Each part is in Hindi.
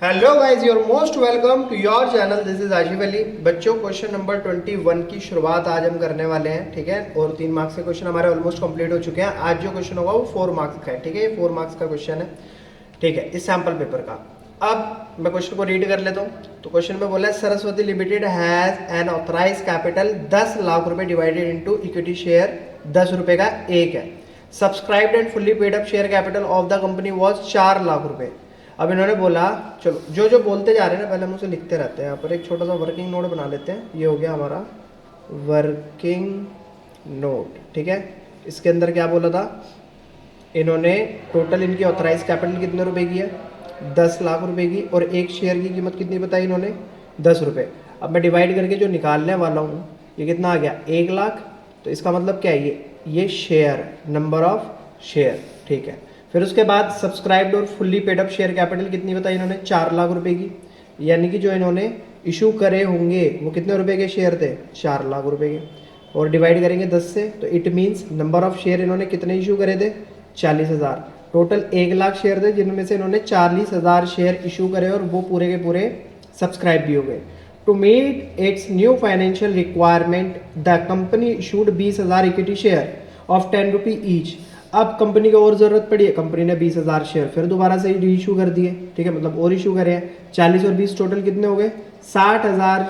Hello guys, your most welcome to your channel. This is Ashif Ali. बच्चों, क्वेश्चन नंबर 21 की शुरुआत आज हम करने वाले हैं, ठीक है। और 3 मार्क्स के क्वेश्चन हमारे ऑलमोस्ट कंप्लीट हो चुके हैं। आज जो क्वेश्चन होगा वो 4 मार्क्स का है, ठीक है। ये 4 मार्क्स का क्वेश्चन है, ठीक है, इस सैम्पल पेपर का। अब मैं क्वेश्चन को रीड कर लेता हूँ। तो क्वेश्चन में बोला है Saraswati limited has an authorise capital 10 lakh रुपए डिवाइडेड इनटू इक्विटी शेयर 10 रुपए का एक है। Subscribed and fully paid up share capital of the company was 4 lakh रुपए। अब इन्होंने बोला, चलो जो जो बोलते जा रहे हैं ना पहले हम उसे लिखते रहते हैं। यहाँ पर एक छोटा सा वर्किंग नोट बना लेते हैं। ये हो गया हमारा वर्किंग नोट, ठीक है। इसके अंदर क्या बोला था इन्होंने, टोटल इनकी ऑथराइज कैपिटल कितने रुपए की है, 10 लाख रुपए की। और एक शेयर की कीमत कितनी बताई इन्होंने, 10 रुपये। अब मैं डिवाइड करके जो निकालने वाला हूँ ये कितना आ गया, 1 लाख। तो इसका मतलब क्या है, ये शेयर, नंबर ऑफ शेयर, ठीक है। फिर उसके बाद सब्सक्राइब्ड और fully paid up share capital कितनी बताई इन्होंने, 4 लाख रुपए की। यानी कि जो इन्होंने इशू करे होंगे वो कितने रुपए के शेयर थे, 4 लाख रुपए के। और डिवाइड करेंगे 10 से, तो it means number of share इन्होंने कितने इशू करे थे, 40,000। टोटल 1 लाख शेयर थे जिनमें से इन्होंने 40,000 शेयर इशू करे और वो पूरे के पूरे सब्सक्राइब भी हो गए। To meet its new financial requirement the company issued 20,000 equity share of 10 rupee each. अब कंपनी को और जरूरत पड़ी है, कंपनी ने 20,000 शेयर फिर दोबारा से इशू कर दिए, ठीक है, मतलब और इशू करे हैं। 40 और 20 टोटल कितने हो गए, 60,000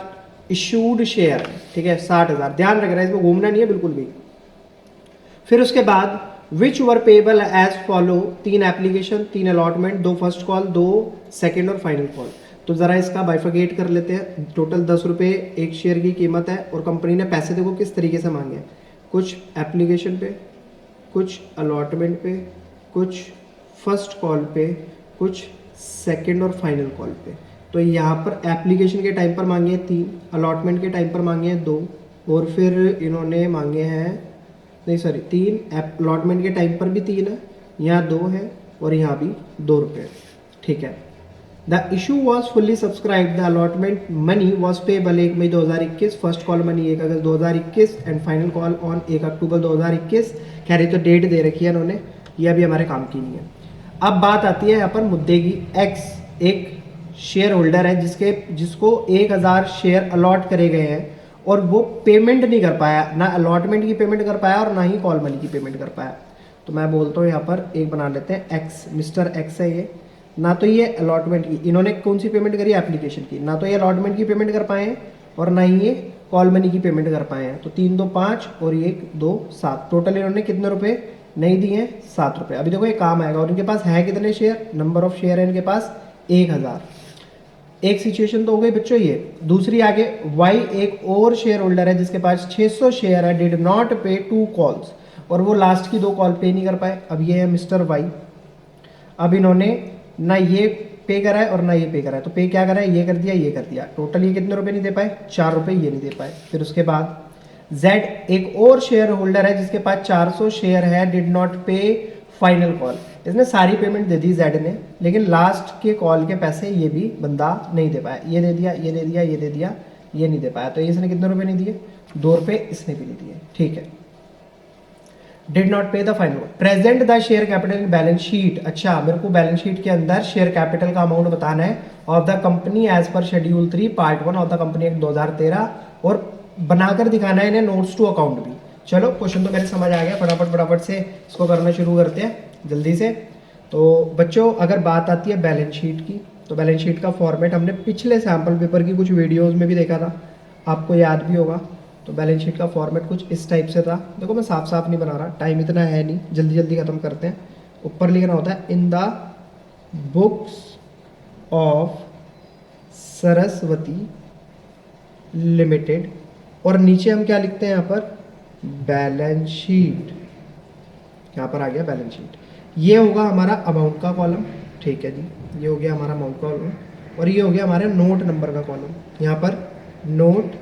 इशूड शेयर, ठीक है, 60,000। ध्यान रखना, इसमें घूमना नहीं है बिल्कुल भी। फिर उसके बाद which were payable as follow, 3 application, 3 allotment, 2 first call, 2 second और फाइनल कॉल। तो जरा इसका बाइफिकेट कर लेते हैं। टोटल 10 रुपये एक शेयर की कीमत है और कंपनी ने पैसे देखो किस तरीके से मांगे, कुछ एप्लीकेशन पे, कुछ अलॉटमेंट पे, कुछ फर्स्ट कॉल पे, कुछ सेकंड और फाइनल कॉल पे। तो यहाँ पर एप्लीकेशन के टाइम पर मांगे हैं 3, अलॉटमेंट के टाइम पर मांगे हैं 2, और फिर इन्होंने मांगे हैं, नहीं सॉरी 3, अलॉटमेंट के टाइम पर भी 3 है, यहाँ 2 है और यहाँ भी 2 रुपये, ठीक है। The issue was fully subscribe, the allotment money was payable 1 May 2021, first call money 1 August 2021 and final call on 1 October 2021। खैर ये तो डेट दे रखी है इन्होंने, ये अभी हमारे काम की नहीं है। अब बात आती है यहाँ पर मुद्दे की। एक्स एक शेयर होल्डर है जिसको 1,000 शेयर अलॉट करे गए हैं और वो पेमेंट नहीं कर पाया, ना अलॉटमेंट की पेमेंट कर पाया और ना ही कॉल मनी की पेमेंट कर पाया। तो मैं बोलता हूँ यहाँ पर एक बना लेते हैं एक्स, मिस्टर एक्स है ये। ना तो ये अलॉटमेंट की, इन्होंने कौन सी पेमेंट करी, एप्लीकेशन की, ना तो ये अलॉटमेंट की पेमेंट कर पाए हैं और ना ही ये कॉल मनी की पेमेंट कर पाए हैं। तो 3 2 5 और 1 2 7, टोटल इन्होंने कितने रुपए नहीं दिए हैं, 7 रुपये। अभी देखो ये काम आएगा। और इनके पास है कितने शेयर, नंबर ऑफ शेयर है इनके पास 1,000। एक सिचुएशन तो हो गई बच्चों ये। दूसरी आगे, वाई एक और शेयर होल्डर है जिसके पास 600 शेयर है, डिड नॉट पे 2 कॉल्स, और वो लास्ट की 2 कॉल पे नहीं कर पाए। अब ये है मिस्टर वाई। अब इन्होंने ना ये पे करा है और ना ये पे करा है, तो पे क्या करा है, ये कर दिया, ये कर दिया। टोटल ये कितने रुपए नहीं दे पाए, 4 रुपए ये नहीं दे पाए। फिर उसके बाद जेड एक और शेयर होल्डर है जिसके पास 400 शेयर है, डिड नॉट पे फाइनल कॉल। इसने सारी पेमेंट दे दी जेड ने, लेकिन लास्ट के कॉल के पैसे ये भी बंदा नहीं दे पाया। ये दे दिया, ये दे दिया, ये दे दिया, ये नहीं दे पाया। तो इसने कितने रुपए नहीं दिए, 2 रुपए इसने भी नहीं दिए, ठीक है। डिड नॉट पे the final, present the share capital in balance sheet. अच्छा, मेरे को बैलेंस शीट के अंदर शेयर कैपिटल का अमाउंट बताना है of the company as per schedule 3 part 1 of the company act 2013, और बनाकर दिखाना है इन्हें नोट्स टू अकाउंट भी। चलो क्वेश्चन तो मेरे समझ आ गया, फटाफट से इसको करना शुरू करते हैं जल्दी से। तो बच्चों, अगर बात आती है बैलेंस शीट की, तो बैलेंस शीट का फॉर्मेट हमने पिछले सैम्पल पेपर की कुछ वीडियोज़ में भी देखा था, आपको याद भी होगा। तो बैलेंस शीट का फॉर्मेट कुछ इस टाइप से था। देखो मैं साफ साफ नहीं बना रहा, टाइम इतना है नहीं, जल्दी जल्दी ख़त्म करते हैं। ऊपर लिखना होता है in the books of Saraswati limited, और नीचे हम क्या लिखते हैं यहाँ पर, बैलेंस शीट। यहाँ पर आ गया बैलेंस शीट। ये होगा हमारा अमाउंट का कॉलम, ठीक है जी, ये हो गया हमारा अमाउंट का कॉलम, और ये हो गया हमारा नोट नंबर का कॉलम। यहाँ पर नोट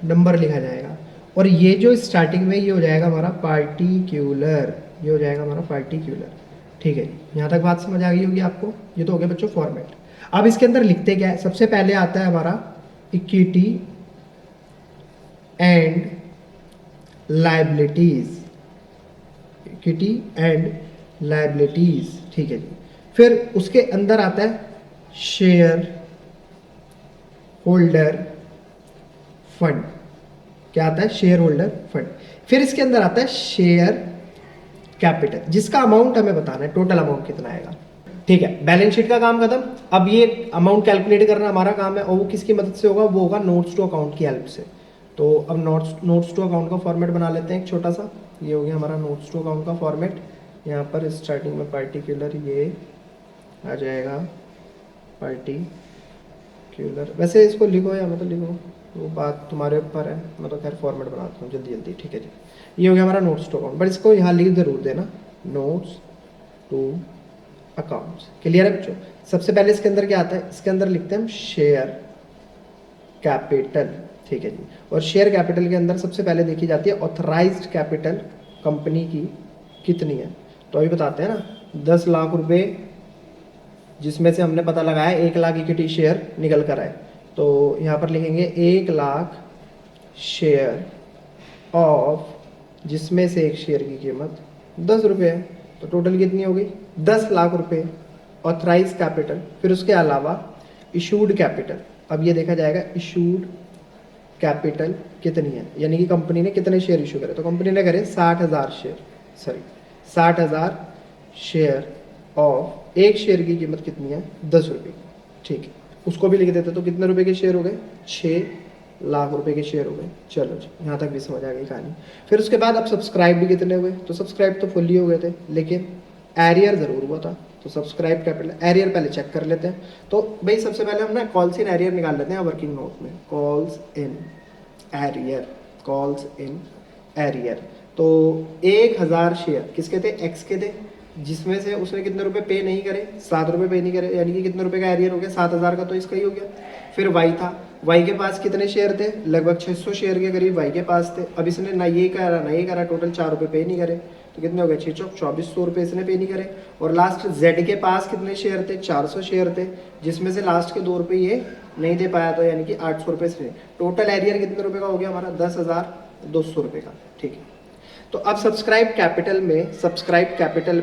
नंबर लिखा जाएगा, और ये जो स्टार्टिंग में ये हो जाएगा हमारा पार्टिक्यूलर, ये हो जाएगा हमारा पार्टिक्यूलर, ठीक है जी। यहाँ तक बात समझ आ गई होगी आपको। ये तो हो गया बच्चों फॉर्मेट। अब इसके अंदर लिखते क्या है, सबसे पहले आता है हमारा equity and liabilities, equity and liabilities, ठीक है जी। फिर उसके अंदर आता है शेयर होल्डर फंड। क्या आता है? Share holder fund. फिर इसके अंदर आता है शेयर कैपिटल, जिसका अमाउंट हमें बताना है, टोटल अमाउंट कितना आएगा। ठीक है, बैलेंस शीट का काम खत्म। अब ये अमाउंट कैलकुलेट करना हमारा काम है, और वो किसकी मदद से होगा? वो होगा नोट्स टू अकाउंट की हेल्प से। तो अब नोट्स टू अकाउंट का फॉर्मेट बना लेते हैं एक छोटा सा। ये हो गया हमारा नोट्स टू अकाउंट का फॉर्मेट। यहाँ पर स्टार्टिंग में पार्टिकुलर ये आ जाएगा, पार्टिकुलर। वैसे इसको लिखो या मतलब लिखो, वो बात तुम्हारे ऊपर है, मैं तो खैर फॉर्मेट बनाता हूँ जल्दी जल्दी। ठीक है जी, ये हो गया हमारा नोट्स टू अकाउंट, बट इसको यहाँ लिख जरूर देना, नोट्स टू अकाउंट्स। क्लियर है बच्चों? सबसे पहले इसके अंदर क्या आता है? इसके अंदर लिखते हैं हम शेयर कैपिटल। ठीक है जी, और शेयर कैपिटल के अंदर सबसे पहले देखी जाती है ऑथराइज्ड कैपिटल कंपनी की कितनी है। तो अभी बताते हैं ना, 10 लाख रुपए जिसमें से हमने पता लगाया 1 लाख इक्विटी शेयर निकल कर आए, तो यहाँ पर लिखेंगे 1 लाख शेयर ऑफ, जिसमें से एक शेयर की कीमत 10 रुपये है, तो टोटल कितनी हो गई? 10 लाख रुपए ऑथराइज कैपिटल। फिर उसके अलावा इशूड कैपिटल। अब ये देखा जाएगा इशूड कैपिटल कितनी है, यानी कि कंपनी ने कितने शेयर इशू करे। तो कंपनी ने करे 60,000 शेयर, सॉरी 60,000 शेयर ऑफ, एक शेयर की कीमत कितनी है? 10 रुपये। ठीक है, उसको भी लिख देते तो कितने रुपए के शेयर हो गए? 6 लाख रुपए के शेयर हो गए। चलो जी, यहाँ तक भी समझ आ गई कहानी। फिर उसके बाद अब सब्सक्राइब भी कितने हुए? तो सब्सक्राइब तो फुल्ली हो गए थे, लेकिन एरियर जरूर हुआ था। तो सब्सक्राइब कैपिटल एरियर पहले चेक कर लेते हैं। तो भाई सबसे पहले हम ना कॉल्स इन एरियर निकाल लेते हैं वर्किंग नोट में। Calls in arrear, calls in arrear. तो 1000 शेयर किसके थे? एक्स के थे, जिसमें से उसने कितने रुपए पे नहीं करे? 7 रुपये पे नहीं करे, यानी कि कितने रुपए का एरियर हो गया? 7000 का, तो इसका ही हो गया। फिर वाई था, वाई के पास कितने शेयर थे? लगभग 600 शेयर के करीब वाई के पास थे। अब इसने ना ये करा ना ये करा, टोटल 4 रुपये पे नहीं करे, तो कितने हो गए? 6 चौक 2400 रुपये इसने पे नहीं करे। और लास्ट जेड के पास कितने शेयर थे? 400 शेयर थे, जिसमें से लास्ट के 2 रुपये ये नहीं दे पाया, तो यानी कि 800 रुपये से। टोटल एरियर कितने रुपये का हो गया हमारा? 10,200 रुपये का। ठीक है, तो अब सब्सक्राइब कैपिटल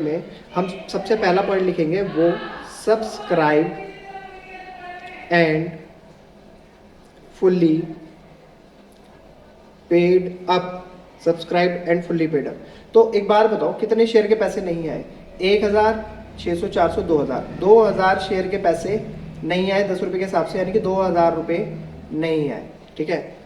में हम सबसे पहला पॉइंट लिखेंगे, वो subscribe and fully paid up. Subscribe and fully paid up. तो एक बार बताओ कितने शेयर के पैसे नहीं आए? 1000, 600, 400, 2000। 2000 शेयर के पैसे नहीं आए 10 रुपये के हिसाब से, यानी कि 2000 रुपये नहीं आए। ठीक है,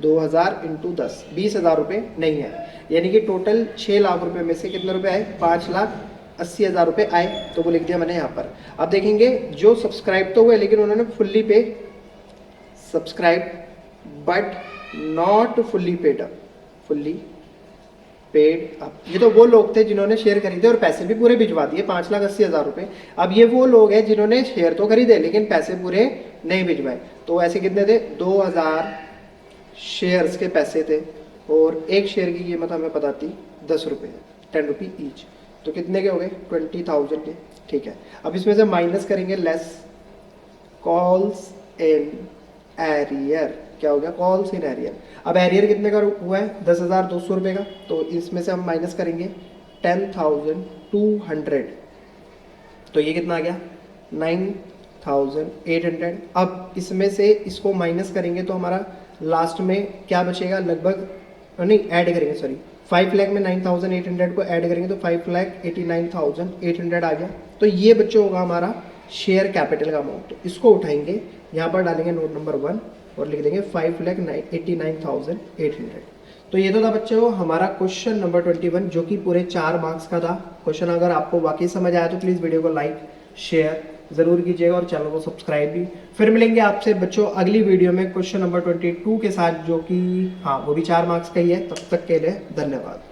2000 इंटू 10, 20,000 रुपये नहीं आए, यानी कि टोटल 6 लाख रुपए में से कितने रुपए आए? 5,80,000 रुपये आए। तो वो लिख दिया मैंने यहाँ पर। अब देखेंगे जो सब्सक्राइब तो हुए, लेकिन उन्होंने फुल्ली पे subscribe but not fully paid up, fully paid up. ये तो वो लोग थे जिन्होंने शेयर खरीदे और पैसे भी पूरे भिजवा दिए, 5,80,000 रुपये। अब ये वो लोग हैं जिन्होंने शेयर तो खरीदे लेकिन पैसे पूरे नहीं भिजवाए। तो ऐसे कितने थे? 2000 शेयर्स के पैसे थे, और एक शेयर की कीमत हमें पता थी 10 रुपये, 10 रुपी ईच। तो कितने के हो गए? 20,000 के। ठीक है, अब इसमें से माइनस करेंगे लेस कॉल्स इन एरियर। क्या हो गया? Calls in arrear. अब एरियर कितने का हुआ है? 10,200 रुपये का। तो इसमें से हम माइनस करेंगे 10,200, तो ये कितना आ गया? 9,800। अब इसमें से इसको माइनस करेंगे तो हमारा लास्ट में क्या बचेगा? लगभग नहीं, ऐड करेंगे, सॉरी 5 लाख में 9,800 को ऐड करेंगे तो 5,89,800 आ गया। तो ये बच्चों होगा हमारा शेयर कैपिटल का अमाउंट। तो इसको उठाएंगे, यहाँ पर डालेंगे नोट नंबर 1 और लिख देंगे 5,89,800। तो ये तो था बच्चों हमारा क्वेश्चन नंबर 21, जो कि पूरे 4 मार्क्स का था क्वेश्चन। अगर आपको वाकई समझ आया तो प्लीज़ वीडियो को लाइक शेयर ज़रूर कीजिएगा और चैनल को सब्सक्राइब भी। फिर मिलेंगे आपसे बच्चों अगली वीडियो में क्वेश्चन नंबर 22 के साथ, जो कि हाँ वो भी 4 मार्क्स का ही है। तब तक के लिए धन्यवाद।